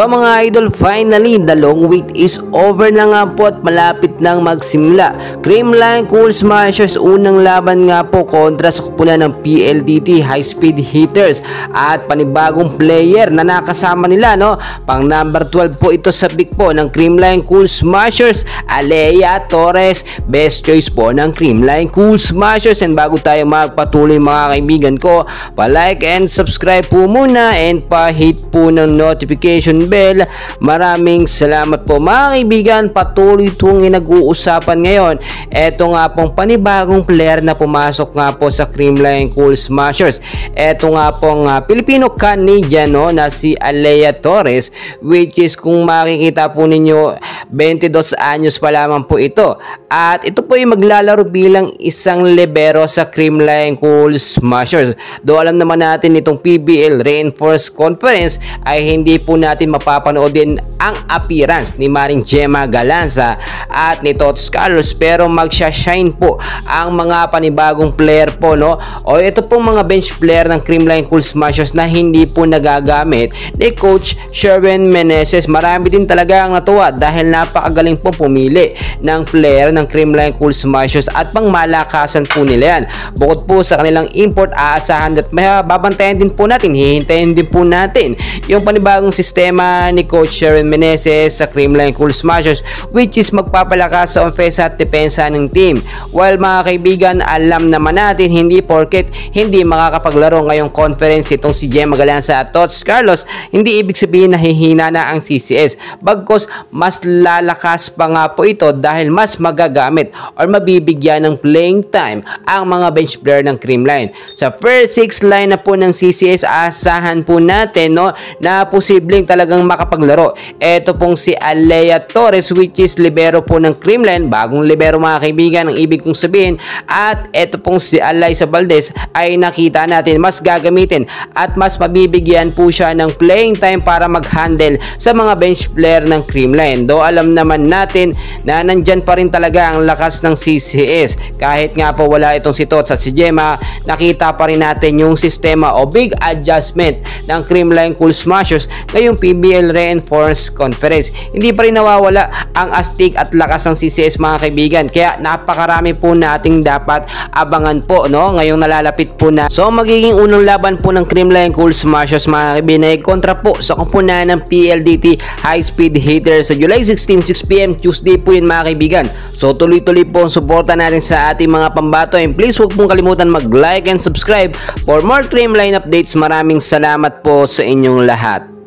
So mga idol, finally, the long wait is over na nga po at malapit nang magsimula. Creamline Cool Smashers, unang laban nga po kontra sa kupunan ng PLDT High Speed Hitters at panibagong player na nakasama nila, no? Pang number 12 po ito sa big po ng Creamline Cool Smashers, Alea Torres, best choice po ng Creamline Cool Smashers. And bago tayo magpatuloy mga kaibigan ko, pa-like and subscribe po muna and pa-hit po ng notification bell. Maraming salamat po mga kaibigan. Patuloy itong nag-uusapan ngayon. Ito nga pong panibagong player na pumasok nga po sa Creamline Cool Smashers. Ito nga pong Filipino-Canadian, no, na si Alea Torres, which is kung makikita po ninyo 22 anyos pa lamang po ito. At ito po yung maglalaro bilang isang libero sa Creamline Cool Smashers. Do alam naman natin itong PBL Reinforced Conference ay hindi po natin mapapanood din ang appearance ni Maring Gemma Galanza at ni Tots Carlos, pero magsha-shine po ang mga panibagong player po, no? O ito pong mga bench player ng Creamline Cool Smashers na hindi po nagagamit ni Coach Sherwin Meneses. Marami din talaga ang natuwa dahil napakagaling po pumili ng player ng Creamline Cool Smashers at pang malakasan po nila yan. Bukod po sa kanilang import, aasahan at babantayan din po natin, hihintayin din po natin yung panibagong sistema ni Coach Sherwin Meneses sa Creamline Cool Smashers, which is magpapalakas sa ofensa at depensa ng team. While mga kaibigan, alam naman natin hindi porket hindi makakapaglaro ngayong conference itong si Gemma Galanza at Tots Carlos, hindi ibig sabihin na hihina na ang CCS. Bagkus mas lalakas pa nga po ito dahil mas magagamit or mabibigyan ng playing time ang mga bench player ng Creamline. Sa first 6 line na po ng CCS, asahan po natin, no, na posibleng talagang makapaglaro. Ito pong si Alea Torres, which is libero po ng Creamline, bagong libero mga kaibigan ang ibig kong sabihin. At ito pong si Alyssa Valdez ay nakita natin mas gagamitin at mas mabibigyan po siya ng playing time para mag-handle sa mga bench player ng Creamline. Do alam naman natin na nandyan pa rin talaga ang lakas ng CCS. Kahit nga po wala itong si Tots at si Gemma, nakita pa rin natin yung sistema o big adjustment ng Creamline Cool Smashers ngayong PBL Reinforced Conference. Hindi pa rin nawawala ang astig at lakas ng CCS mga kaibigan. Kaya napakarami po nating dapat abangan po, no, ngayong nalalapit po na. So magiging unang laban po ng Creamline Cool Smashers mga kaibigan ay kontra po sa kupunan ng PLDT High Speed Hitters sa July 16, 6 PM Tuesday po yun mga kaibigan. So tuloy-tuloy po ang suporta natin sa ating mga pambato, and please huwag pong kalimutan mag-like and subscribe for more Creamline updates. Maraming salamat po sa inyong lahat.